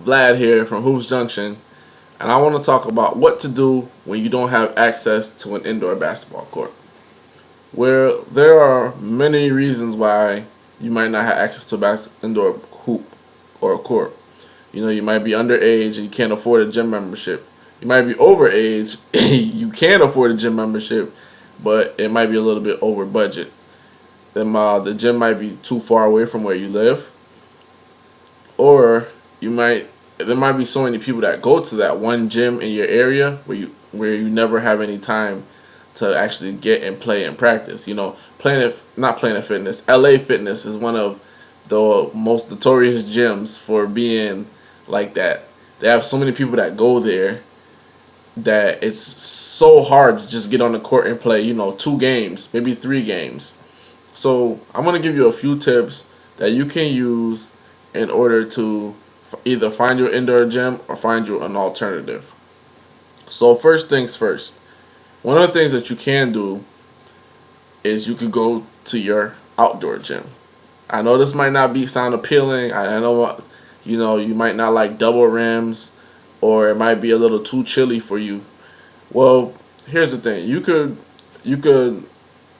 Vlad here from Hoops Junction, and I want to talk about what to do when you don't have access to an indoor basketball court. Well, there are many reasons why you might not have access to a indoor hoop or a court. You might be underage and you can't afford a gym membership. You might be overage, you can afford a gym membership, but it might be a little bit over budget. The gym might be too far away from where you live, or there might be so many people that go to that one gym in your area where you never have any time to actually get and play and practice. Not Planet Fitness. LA Fitness is one of the most notorious gyms for being like that. They have so many people that go there that it's so hard to just get on the court and play, 2 games, maybe 3 games. So I'm going to give you a few tips that you can use in order to either find your indoor gym or find you an alternative. So first things first, one of the things that you can do is you could go to your outdoor gym. I know this might not sound appealing. I know you might not like double rims, or it might be a little too chilly for you. Well, here's the thing. You could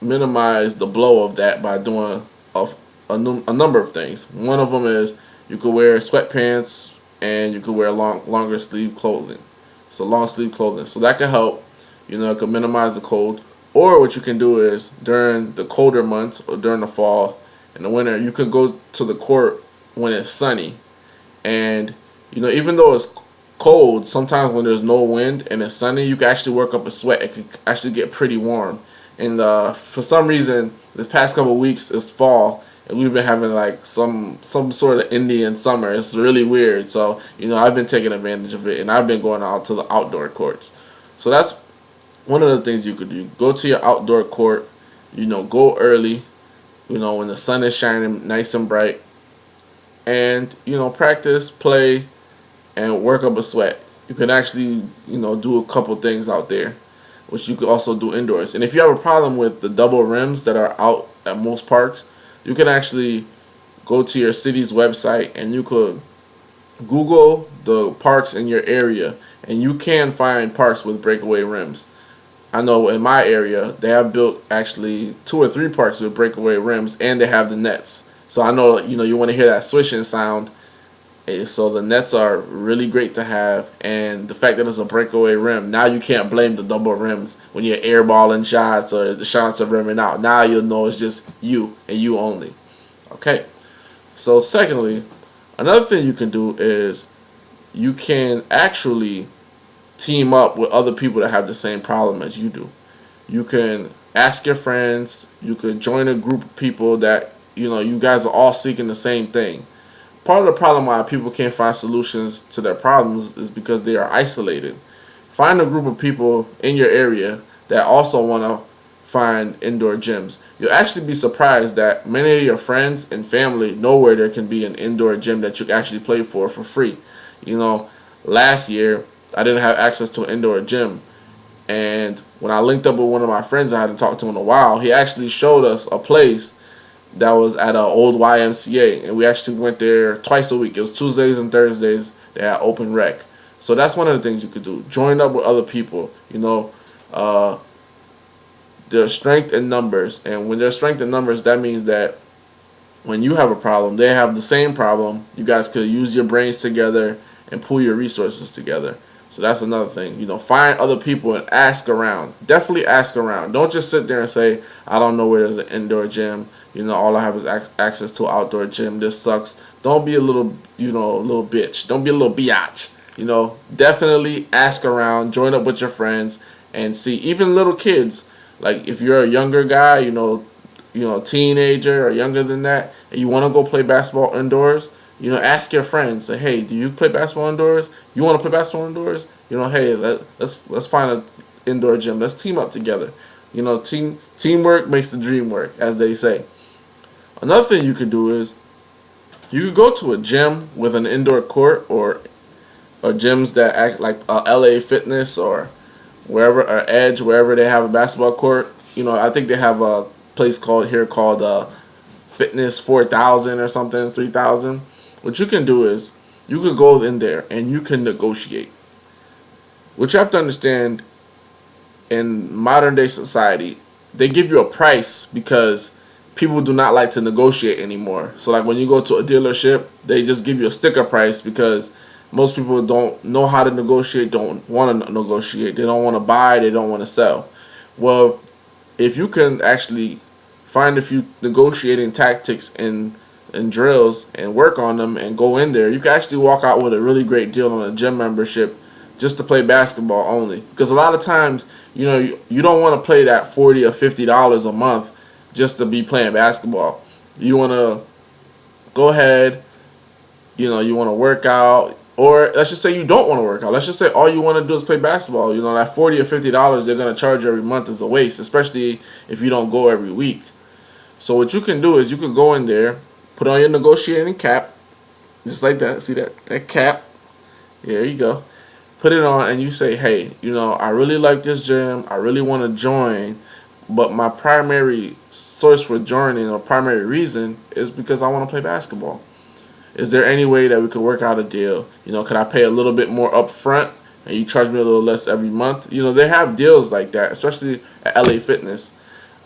minimize the blow of that by doing a number of things. One of them is you could wear sweatpants and you could wear longer sleeve clothing. So long sleeve clothing. So that can help. It could minimize the cold. Or what you can do is during the colder months or during the fall and the winter, you could go to the court when it's sunny. And even though it's cold, sometimes when there's no wind and it's sunny, you can actually work up a sweat. It can actually get pretty warm. And for some reason, this past couple of weeks it's fall, and we've been having like some sort of Indian summer. It's really weird. So I've been taking advantage of it, and I've been going out to the outdoor courts. So that's one of the things you could do. Go to your outdoor court. Go early. When the sun is shining nice and bright, and practice, play, and work up a sweat. You can actually do a couple things out there, which you could also do indoors. And if you have a problem with the double rims that are out at most parks, you can actually go to your city's website and you could Google the parks in your area, and you can find parks with breakaway rims. I know in my area they have built actually 2 or 3 parks with breakaway rims, and they have the nets. So I know you want to hear that swishing sound. So the nets are really great to have, and the fact that it's a breakaway rim, now you can't blame the double rims when you're airballing shots or the shots are rimming out. Now you'll know it's just you and you only. Okay. So secondly, another thing you can do is you can actually team up with other people that have the same problem as you do. You can ask your friends. You could join a group of people that you guys are all seeking the same thing. Part of the problem why people can't find solutions to their problems is because they are isolated. Find a group of people in your area that also want to find indoor gyms. You'll actually be surprised that many of your friends and family know where there can be an indoor gym that you can actually play for free. Last year I didn't have access to an indoor gym, and when I linked up with one of my friends I hadn't talked to in a while, he actually showed us a place that was at an old YMCA, and we actually went there twice a week. It was Tuesdays and Thursdays. They had open rec. So that's one of the things you could do. Join up with other people. There's strength in numbers, and when there's strength in numbers, that means that when you have a problem, they have the same problem. You guys could use your brains together and pool your resources together. So that's another thing. Find other people and ask around. Definitely ask around. Don't just sit there and say, I don't know where there's an indoor gym. All I have is access to an outdoor gym. This sucks. Don't be a little bitch. Don't be a little biatch. Definitely ask around. Join up with your friends and see. Even little kids. Like if you're a younger guy, teenager or younger than that, and you want to go play basketball indoors, ask your friends. Say, hey, do you play basketball indoors? You want to play basketball indoors? Hey, let's find an indoor gym. Let's team up together. Teamwork makes the dream work, as they say. Another thing you could do is you could go to a gym with an indoor court, or gyms that act like LA Fitness or wherever, or Edge, wherever they have a basketball court. I think they have a place called Fitness 4000 or something, 3000. What you can do is you could go in there and you can negotiate. What you have to understand, in modern day society, they give you a price because people do not like to negotiate anymore. So like when you go to a dealership, they just give you a sticker price because most people don't know how to negotiate, don't want to negotiate, they don't want to buy, they don't want to sell. Well, if you can actually find a few negotiating tactics and drills and work on them and go in there, you can actually walk out with a really great deal on a gym membership just to play basketball only. Because a lot of times, you don't want to play that $40 or $50 a month just to be playing basketball. You want to go ahead, you want to work out, or let's just say you don't want to work out. Let's just say all you want to do is play basketball. That $40 or $50 they're going to charge you every month is a waste, especially if you don't go every week. So what you can do is you can go in there, put on your negotiating cap, just like that. See that cap? There you go. Put it on and you say, hey, I really like this gym. I really want to join. But my primary source for joining, or primary reason, is because I want to play basketball. Is there any way that we could work out a deal? Could I pay a little bit more up front and you charge me a little less every month? They have deals like that, especially at LA Fitness.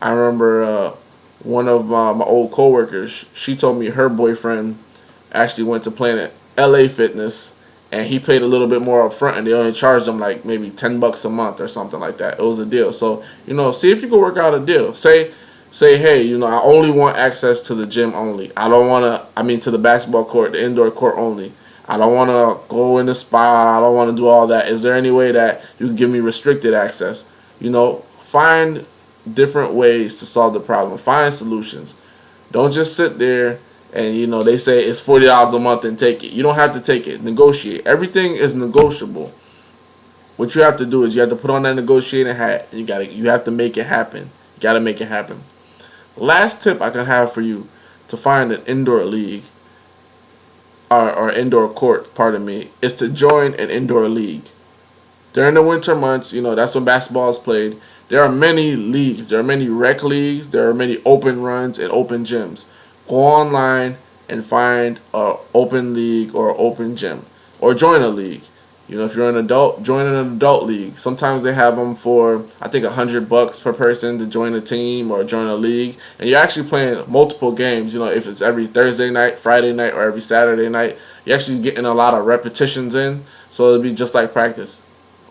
I remember one of my old coworkers, she told me her boyfriend actually went to Planet LA Fitness, and he paid a little bit more up front, and they only charged him like maybe $10 a month or something like that. It was a deal. So, see if you can work out a deal. Say, hey, I only want access to the gym only. I don't want to, to the basketball court, the indoor court only. I don't want to go in the spa. I don't want to do all that. Is there any way that you can give me restricted access? Find different ways to solve the problem. Find solutions. Don't just sit there and they say it's $40 a month and take it. You don't have to take it. Negotiate. Everything is negotiable. What you have to do is you have to put on that negotiating hat, and you have to make it happen. You got to make it happen. Last tip I can have for you to find an indoor league or indoor court, pardon me, is to join an indoor league. During the winter months, that's when basketball is played. There are many leagues. There are many rec leagues. There are many open runs and open gyms. Go online and find an open league or open gym, or join a league. If you're an adult, join an adult league. Sometimes they have them for, I think, $100 per person to join a team or join a league, and you're actually playing multiple games. If it's every Thursday night, Friday night, or every Saturday night, you're actually getting a lot of repetitions in. So it'll be just like practice.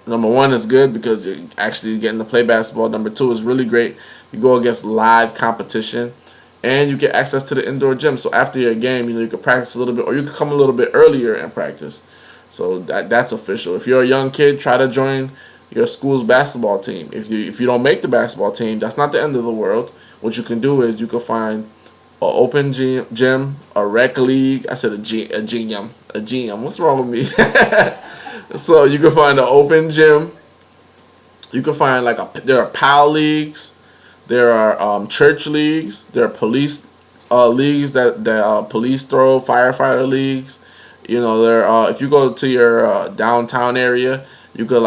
Number one is good because you're actually getting to play basketball. Number two is really great. You go against live competition. And you get access to the indoor gym. So after your game, you can practice a little bit, or you can come a little bit earlier and practice. So that's official. If you're a young kid, try to join your school's basketball team. If you don't make the basketball team, that's not the end of the world. What you can do is you can find an open gym, a rec league. I said a GM. What's wrong with me? So you can find an open gym. You can find there are PAL leagues. There are church leagues. There are police leagues that police throw, firefighter leagues. If you go to your downtown area, you could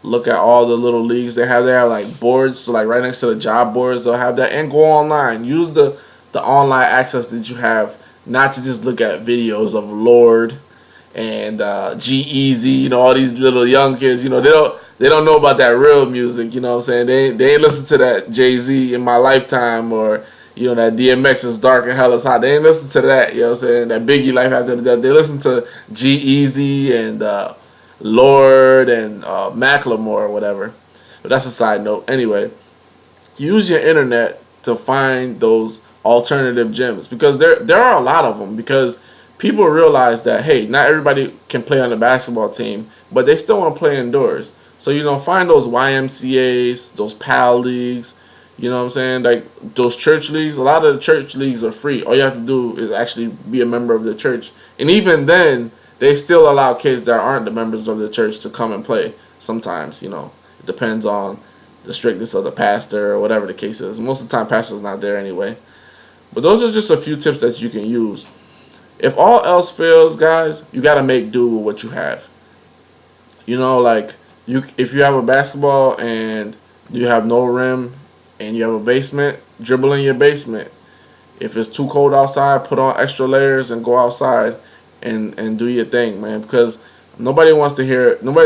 look at all the little leagues they have. They have boards, so right next to the job boards they'll have that. And go online. Use the online access that you have, not to just look at videos of Lord and G-Eazy. All these little young kids. They don't know about that real music, what I'm saying? They ain't listen to that Jay-Z In My Lifetime, or, that DMX Is Dark and Hell Is Hot. They ain't listen to that, what I'm saying? That Biggie Life After the Death. They listen to G-Eazy and Lord and Macklemore or whatever. But that's a side note. Anyway, use your internet to find those alternative gyms, because there are a lot of them, because people realize that, hey, not everybody can play on the basketball team, but they still want to play indoors. So, find those YMCAs, those PAL leagues, what I'm saying? Those church leagues. A lot of the church leagues are free. All you have to do is actually be a member of the church. And even then, they still allow kids that aren't the members of the church to come and play sometimes, It depends on the strictness of the pastor or whatever the case is. Most of the time, pastor's not there anyway. But those are just a few tips that you can use. If all else fails, guys, you got to make do with what you have. If you have a basketball and you have no rim and you have a basement, dribble in your basement. If it's too cold outside, put on extra layers and go outside and do your thing, man, because nobody's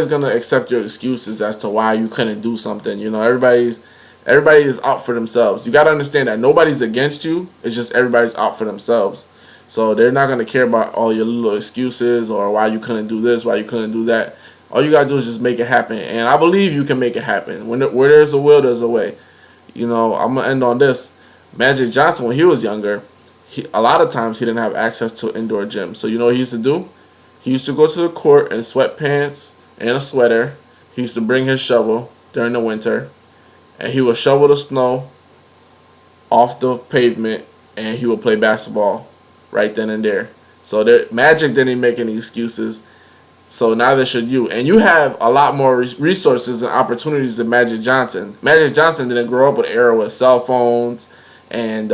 gonna accept your excuses as to why you couldn't do something. Everybody is out for themselves. You gotta understand that nobody's against you. It's just everybody's out for themselves. So they're not gonna care about all your little excuses or why you couldn't do this, why you couldn't do that. All you gotta do is just make it happen, and I believe you can make it happen. Where there's a will, there's a way. I'm gonna end on this. Magic Johnson, when he was younger, a lot of times he didn't have access to an indoor gym. So you know what he used to do? He used to go to the court in sweatpants and a sweater. He used to bring his shovel during the winter, and he would shovel the snow off the pavement, and he would play basketball right then and there. So Magic didn't make any excuses. So neither should you. And you have a lot more resources and opportunities than Magic Johnson. Magic Johnson didn't grow up with an era with cell phones and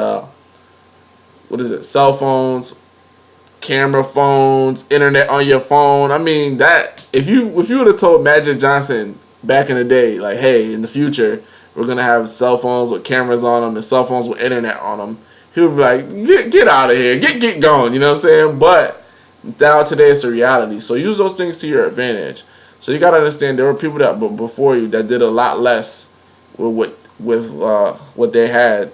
cell phones, camera phones, internet on your phone. I mean, that if you would have told Magic Johnson back in the day, like, hey, in the future we're gonna have cell phones with cameras on them and cell phones with internet on them, he would be like, get out of here, get going. You know what I'm saying? But now today it's a reality. So use those things to your advantage. So you gotta understand there were people that before you that did a lot less with what they had.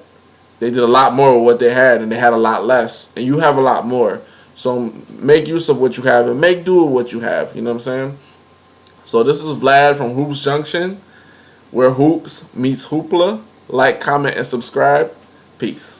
They did a lot more with what they had, and they had a lot less, and you have a lot more. So make use of what you have and make do with what you have. You know what I'm saying? So this is Vlad from Hoops Junction, where hoops meets hoopla. Like, comment, and subscribe. Peace.